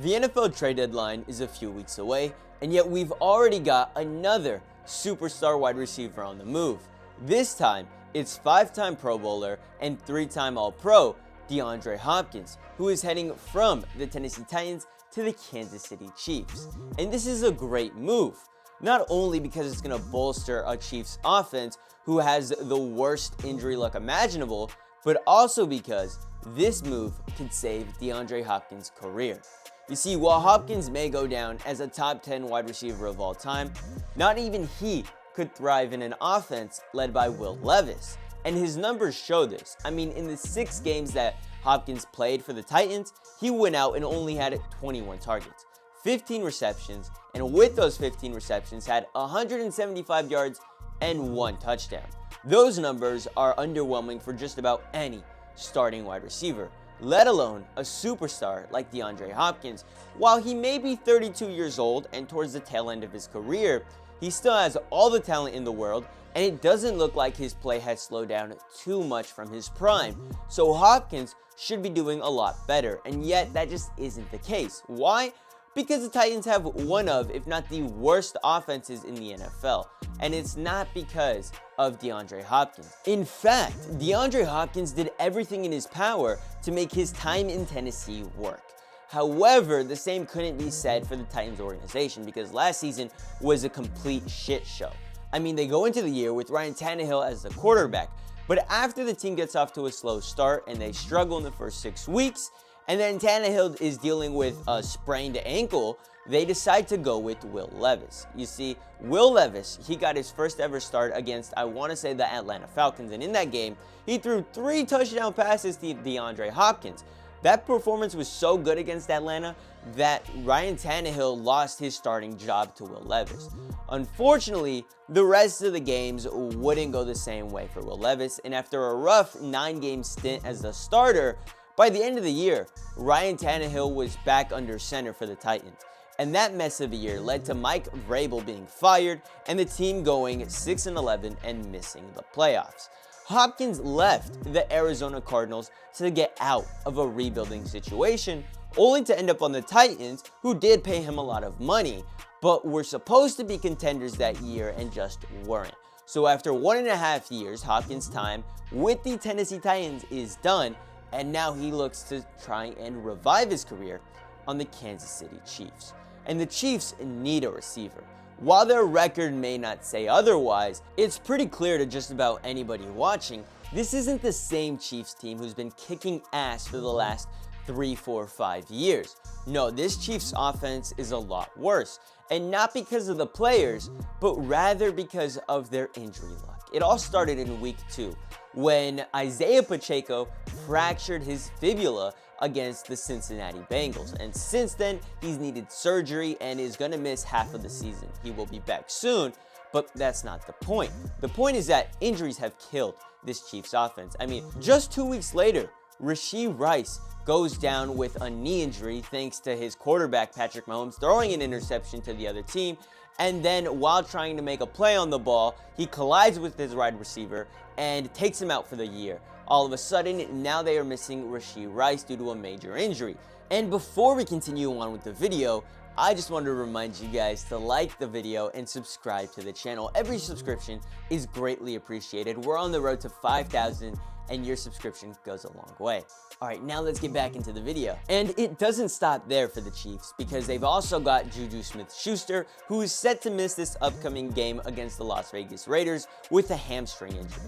The NFL trade deadline is a few weeks away, and yet we've already got another superstar wide receiver on the move. This time, it's 5-time Pro Bowler and 3-time All-Pro DeAndre Hopkins, who is heading from the Tennessee Titans to the Kansas City Chiefs. And this is a great move, not only because it's going to bolster a Chiefs offense who has the worst injury luck imaginable, but also because this move could save DeAndre Hopkins' career. You see, while Hopkins may go down as a top 10 wide receiver of all time, not even he could thrive in an offense led by Will Levis. And his numbers show this. I mean, in the 6 games that Hopkins played for the Titans, he went out and only had 21 targets, 15 receptions, and with those 15 receptions had 175 yards and 1 touchdown. Those numbers are underwhelming for just about any starting wide receiver, let alone a superstar like DeAndre Hopkins. While he may be 32 years old and towards the tail end of his career, he still has all the talent in the world, and it doesn't look like his play has slowed down too much from his prime. So Hopkins should be doing a lot better, and yet that just isn't the case. Why? Because the Titans have one of, if not the worst offenses in the NFL, and it's not because of DeAndre Hopkins. In fact, DeAndre Hopkins did everything in his power to make his time in Tennessee work. However, the same couldn't be said for the Titans organization because last season was a complete shit show. I mean, they go into the year with Ryan Tannehill as the quarterback, but after the team gets off to a slow start and they struggle in the first 6 weeks, and then Tannehill is dealing with a sprained ankle, they decide to go with Will Levis. You see, Will Levis, he got his first ever start against, I want to say, the Atlanta Falcons, and in that game, he threw 3 touchdown passes to DeAndre Hopkins. That performance was so good against Atlanta that Ryan Tannehill lost his starting job to Will Levis. Unfortunately, the rest of the games wouldn't go the same way for Will Levis, and after a rough 9-game stint as the starter, by the end of the year, Ryan Tannehill was back under center for the Titans. And that mess of a year led to Mike Vrabel being fired and the team going 6-11 and missing the playoffs. Hopkins left the Arizona Cardinals to get out of a rebuilding situation, only to end up on the Titans, who did pay him a lot of money, but were supposed to be contenders that year and just weren't. So after 1.5 years, Hopkins' time with the Tennessee Titans is done, and now he looks to try and revive his career on the Kansas City Chiefs. And the Chiefs need a receiver. While their record may not say otherwise, it's pretty clear to just about anybody watching, this isn't the same Chiefs team who's been kicking ass for the last 3, 4, 5 years. No, this Chiefs offense is a lot worse. And not because of the players, but rather because of their injury luck. It all started in week 2 when Isaiah Pacheco fractured his fibula against the Cincinnati Bengals, and since then he's needed surgery and is going to miss half of the season. He will be back soon, but that's not the point. The point is that injuries have killed this Chiefs offense. I mean, just 2 weeks later, Rashee Rice goes down with a knee injury thanks to his quarterback Patrick Mahomes throwing an interception to the other team, and then while trying to make a play on the ball, he collides with his wide receiver and takes him out for the year. All of a sudden, now they are missing Rashee Rice due to a major injury. And before we continue on with the video, I just wanted to remind you guys to like the video and subscribe to the channel. Every subscription is greatly appreciated. We're on the road to 5,000 and your subscription goes a long way. Alright, now let's get back into the video. And it doesn't stop there for the Chiefs because they've also got Juju Smith-Schuster, who is set to miss this upcoming game against the Las Vegas Raiders with a hamstring injury.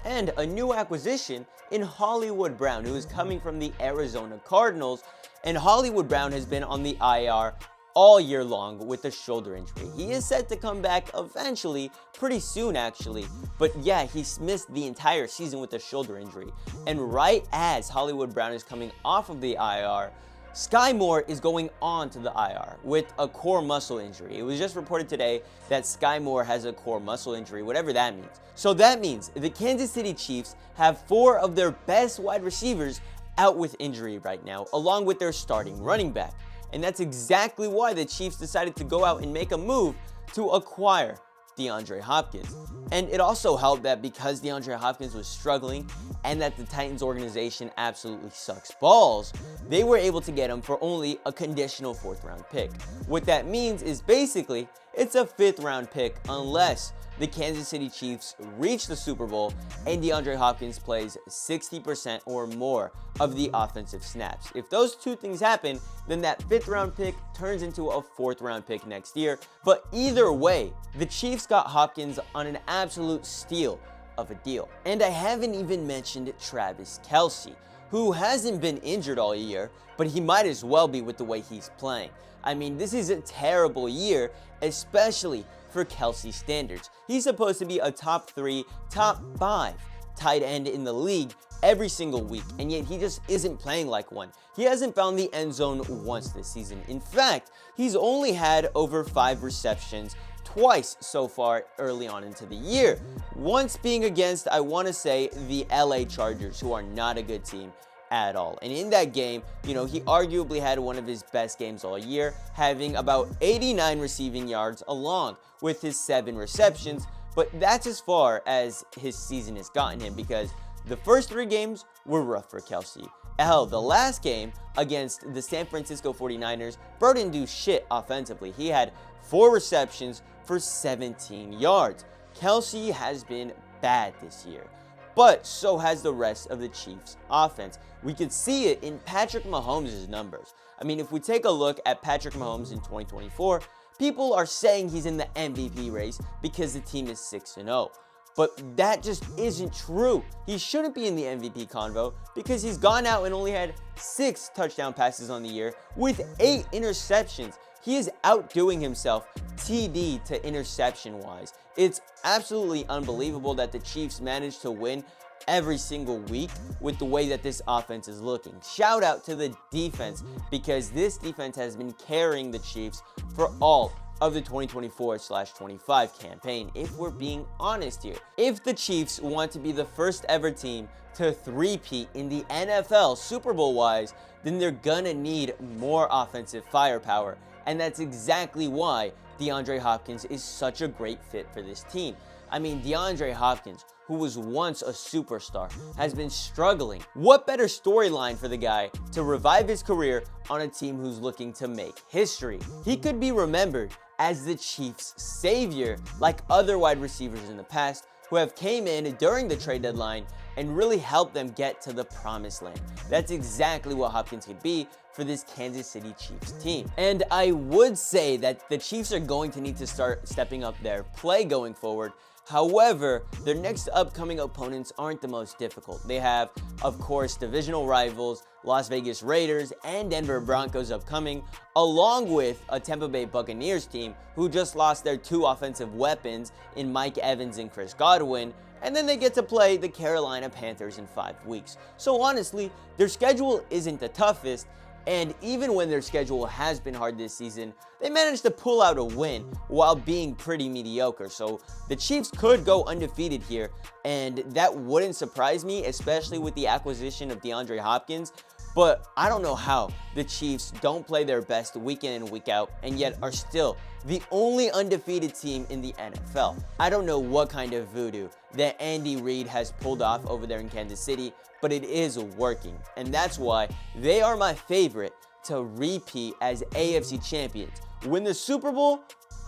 And a new acquisition in Hollywood Brown, who is coming from the Arizona Cardinals. And Hollywood Brown has been on the IR all year long with a shoulder injury. He is set to come back eventually, pretty soon actually, but yeah, he's missed the entire season with a shoulder injury. And right as Hollywood Brown is coming off of the IR, Sky Moore is going on to the IR with a core muscle injury. It was just reported today that Sky Moore has a core muscle injury, whatever that means. So that means the Kansas City Chiefs have 4 of their best wide receivers out with injury right now, along with their starting running back. And that's exactly why the Chiefs decided to go out and make a move to acquire DeAndre Hopkins. And it also helped that because DeAndre Hopkins was struggling and that the Titans organization absolutely sucks balls, they were able to get him for only a conditional 4th round pick. What that means is basically it's a 5th round pick unless the Kansas City Chiefs reach the Super Bowl and DeAndre Hopkins plays 60% or more of the offensive snaps. If those two things happen, then that 5th round pick turns into a 4th round pick next year. But either way, the Chiefs got Hopkins on an absolute steal of a deal. And I haven't even mentioned Travis Kelce, who hasn't been injured all year, but he might as well be with the way he's playing. I mean, this is a terrible year, especially for Kelce standards. He's supposed to be a top 3, top 5 tight end in the league every single week, and yet he just isn't playing like one. He hasn't found the end zone once this season. In fact, he's only had over 5 receptions twice so far early on into the year. Once being against, I want to say, the LA Chargers, who are not a good team at all. And in that game, he arguably had one of his best games all year, having about 89 receiving yards along with his 7 receptions. But that's as far as his season has gotten him, because the first 3 games were rough for Kelce. Hell, the last game against the San Francisco 49ers, bro didn't do shit offensively. He had 4 receptions for 17 yards. Kelce has been bad this year, but so has the rest of the Chiefs' offense. We could see it in Patrick Mahomes' numbers. I mean, if we take a look at Patrick Mahomes in 2024, people are saying he's in the MVP race because the team is 6-0. But that just isn't true. He shouldn't be in the MVP convo because he's gone out and only had 6 touchdown passes on the year with 8 interceptions. He is outdoing himself TD to interception wise. It's absolutely unbelievable that the Chiefs managed to win every single week with the way that this offense is looking. Shout out to the defense, because this defense has been carrying the Chiefs for all of the 2024/25 campaign, if we're being honest here. If the Chiefs want to be the first ever team to three-peat in the NFL Super Bowl wise, then they're gonna need more offensive firepower. And that's exactly why DeAndre Hopkins is such a great fit for this team. I mean, DeAndre Hopkins, who was once a superstar, has been struggling. What better storyline for the guy to revive his career on a team who's looking to make history? He could be remembered as the Chiefs' savior, like other wide receivers in the past who have came in during the trade deadline and really helped them get to the promised land. That's exactly what Hopkins could be for this Kansas City Chiefs team. And I would say that the Chiefs are going to need to start stepping up their play going forward. However, their next upcoming opponents aren't the most difficult. They have, of course, divisional rivals, Las Vegas Raiders and Denver Broncos upcoming, along with a Tampa Bay Buccaneers team who just lost their 2 offensive weapons in Mike Evans and Chris Godwin, and then they get to play the Carolina Panthers in 5 weeks. So honestly, their schedule isn't the toughest, and even when their schedule has been hard this season, they managed to pull out a win while being pretty mediocre. So the Chiefs could go undefeated here, and that wouldn't surprise me, especially with the acquisition of DeAndre Hopkins. But I don't know how the Chiefs don't play their best week in and week out, and yet are still the only undefeated team in the NFL. I don't know what kind of voodoo that Andy Reid has pulled off over there in Kansas City, but it is working. And that's why they are my favorite to repeat as AFC champions. Win the Super Bowl?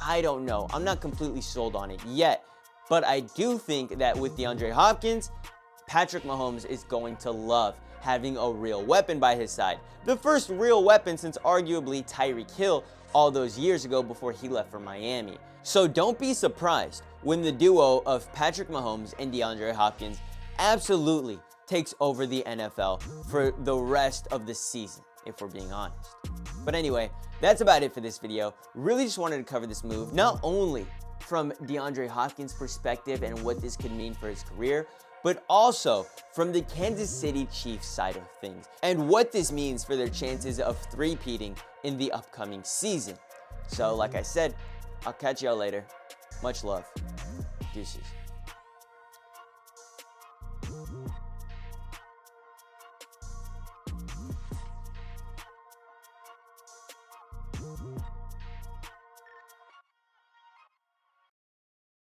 I don't know. I'm not completely sold on it yet. But I do think that with DeAndre Hopkins, Patrick Mahomes is going to love having a real weapon by his side. The first real weapon since arguably Tyreek Hill all those years ago before he left for Miami. So don't be surprised when the duo of Patrick Mahomes and DeAndre Hopkins absolutely takes over the NFL for the rest of the season, if we're being honest. But anyway, that's about it for this video. Really just wanted to cover this move, not only from DeAndre Hopkins' perspective and what this could mean for his career, but also from the Kansas City Chiefs side of things and what this means for their chances of three-peating in the upcoming season. So like I said, I'll catch y'all later. Much love. Deuces.